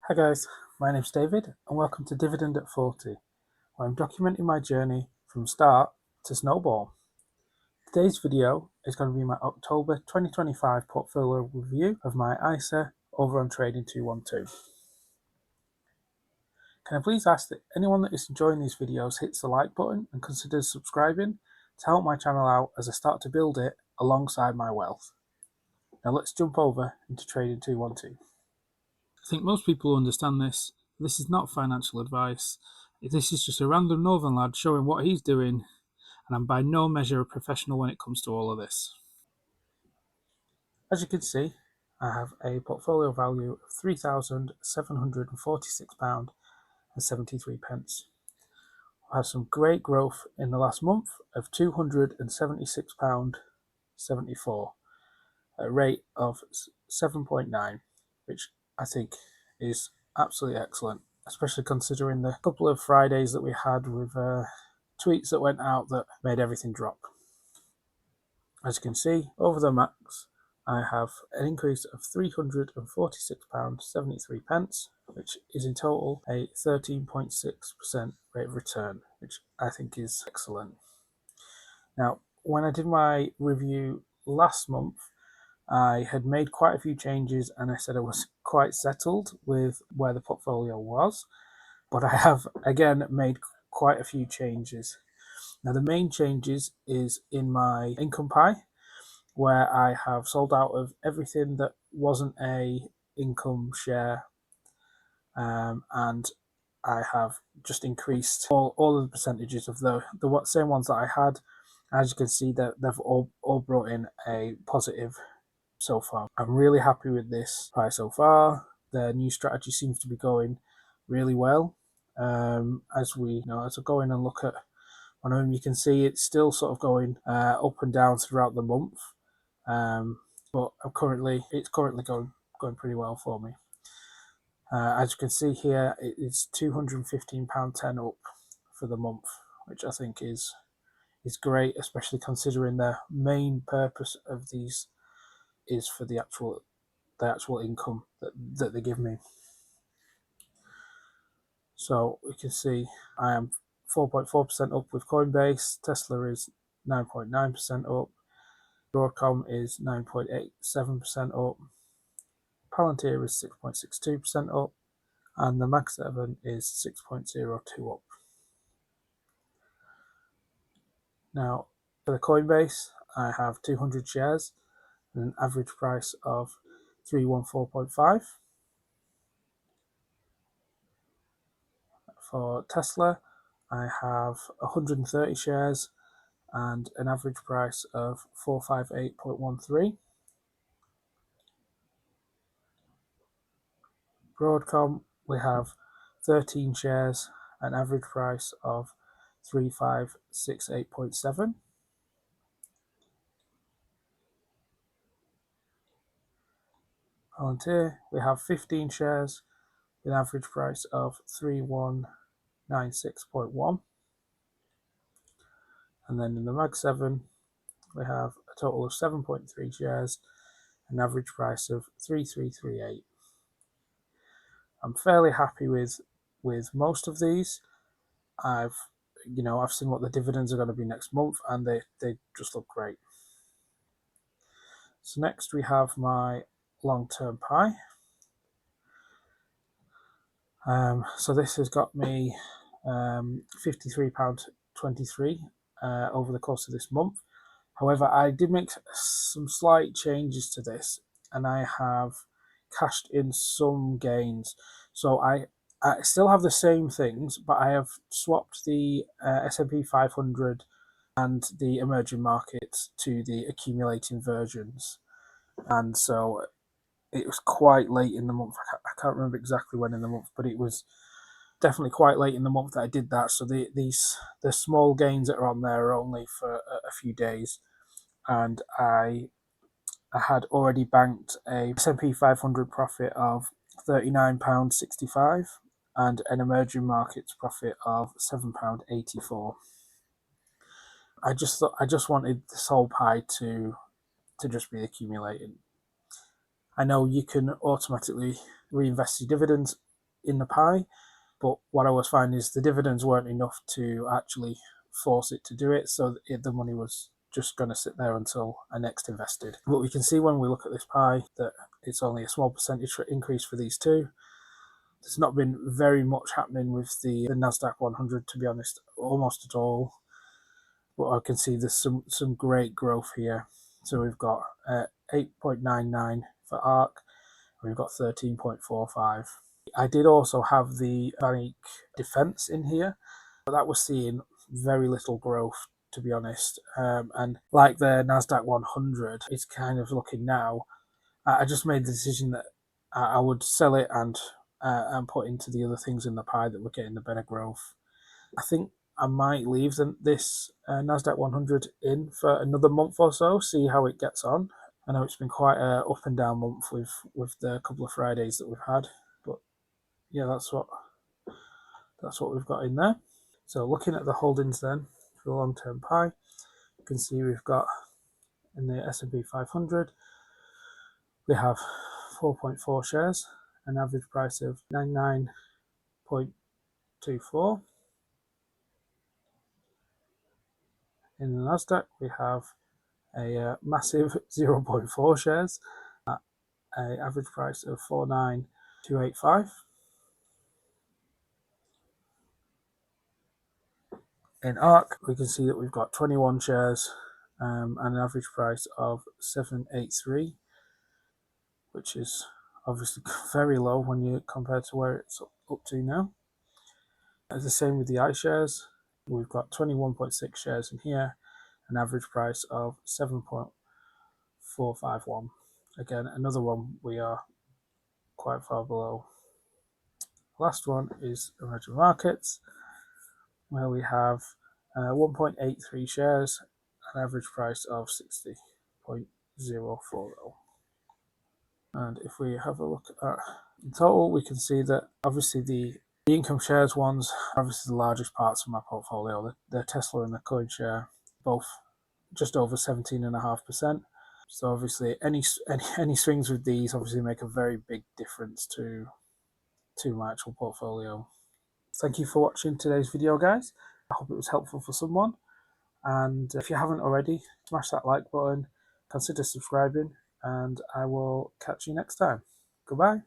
Hi guys, my name's David and welcome to Dividend at 40, where I'm documenting my journey from start to snowball. Today's video is going to be my October 2025 portfolio review of my ISA over on Trading 212. Can I please ask that anyone that is enjoying these videos hits the like button and considers subscribing to help my channel out as I start to build it alongside my wealth. Now let's jump over into Trading 212. I think most people understand this. This is not financial advice. This is just a random northern lad showing what he's doing, and I'm by no measure a professional when it comes to all of this. As you can see, I have a portfolio value of £3,746.73. I have some great growth in the last month of £276.74, at a rate of 7.9, which I think is absolutely excellent, especially considering the couple of Fridays that we had with tweets that went out that made everything drop. As you can see, over the max, I have an increase of £346.73, which is in total a 13.6% rate of return, which I think is excellent. Now, when I did my review last month, I had made quite a few changes and I said I was quite settled with where the portfolio was, but I have again made quite a few changes. Now, the main changes is in my income pie, where I have sold out of everything that wasn't a income share, and I have just increased all of the percentages of the same ones that I had. As you can see, that they've all brought in a positive so far. I'm really happy with this price so far. The new strategy seems to be going really well. As we go in and look at one of them, you can see it's still sort of going up and down throughout the month. But it's currently going pretty well for me. As you can see here, it is £215.10 up for the month, which I think is great, especially considering the main purpose of these is for the actual income that they give me. So we can see I am 4.4% up with Coinbase. Tesla is 9.9% up. Broadcom is 9.87% up. Palantir is 6.62% up, and the Mag 7 is 6.02 up. Now, for the Coinbase, I have 200 shares and an average price of 314.5. For Tesla, I have 130 shares and an average price of 458.13. Broadcom, we have 13 shares, an average price of 3568.7. Palantir, we have 15 shares, with an average price of 3196.1. And then in the Mag 7, we have a total of 7.3 shares, an average price of 3338. I'm fairly happy with most of these. I've seen what the dividends are going to be next month, and they just look great. So next we have my long-term pie. So this has got me £53.23 over the course of this month. However, I did make some slight changes to this, and I have cashed in some gains. So I still have the same things, but I have swapped the S&P 500 and the emerging markets to the accumulating versions. And so it was quite late in the month. I can't remember exactly when in the month, but it was definitely quite late in the month that I did that. So the small gains that are on there are only for a few days, and I had already banked a S&P 500 profit of £39.65 and an emerging markets profit of £7.84. I just wanted this whole pie to just be accumulating. I know you can automatically reinvest your dividends, in the pie. But what I was finding is the dividends weren't enough to actually force it to do it, so the money was just going to sit there until I next invested. But we can see when we look at this pie that it's only a small percentage increase for these two. There's not been very much happening with the Nasdaq 100, to be honest, almost at all. But I can see there's some great growth here. So we've got 8.99 for ARK, we've got 13.45. I did also have the Panic Defense in here, but that was seeing very little growth, to be honest. And like the Nasdaq 100, it's kind of looking now. I just made the decision that I would sell it and put into the other things in the pie that were getting the better growth. I think I might leave this Nasdaq 100 in for another month or so, see how it gets on. I know it's been quite a up and down month with the couple of Fridays that we've had, but yeah, that's what we've got in there. So looking at the holdings then for the long-term pie, you can see we've got in the S&P 500, we have 4.4 shares, an average price of 99.24. In the Nasdaq, we have a massive 0.4 shares at an average price of 49,285. In ARK, we can see that we've got 21 shares and an average price of 783, which is obviously very low when you compare to where it's up to now. It's the same with the iShares. We've got 21.6 shares in here, an average price of 7.451. Again, another one we are quite far below. Last one is emerging markets, where we have 1.83 shares, an average price of 60.040. And if we have a look at in total, we can see that obviously the income shares ones are obviously the largest parts of my portfolio. The Tesla and the CoinShare, both just over 17.5%. So obviously any swings with these obviously make a very big difference to my actual portfolio. Thank you for watching today's video, guys. I hope it was helpful for someone. And if you haven't already, smash that like button, consider subscribing, and I will catch you next time. Goodbye.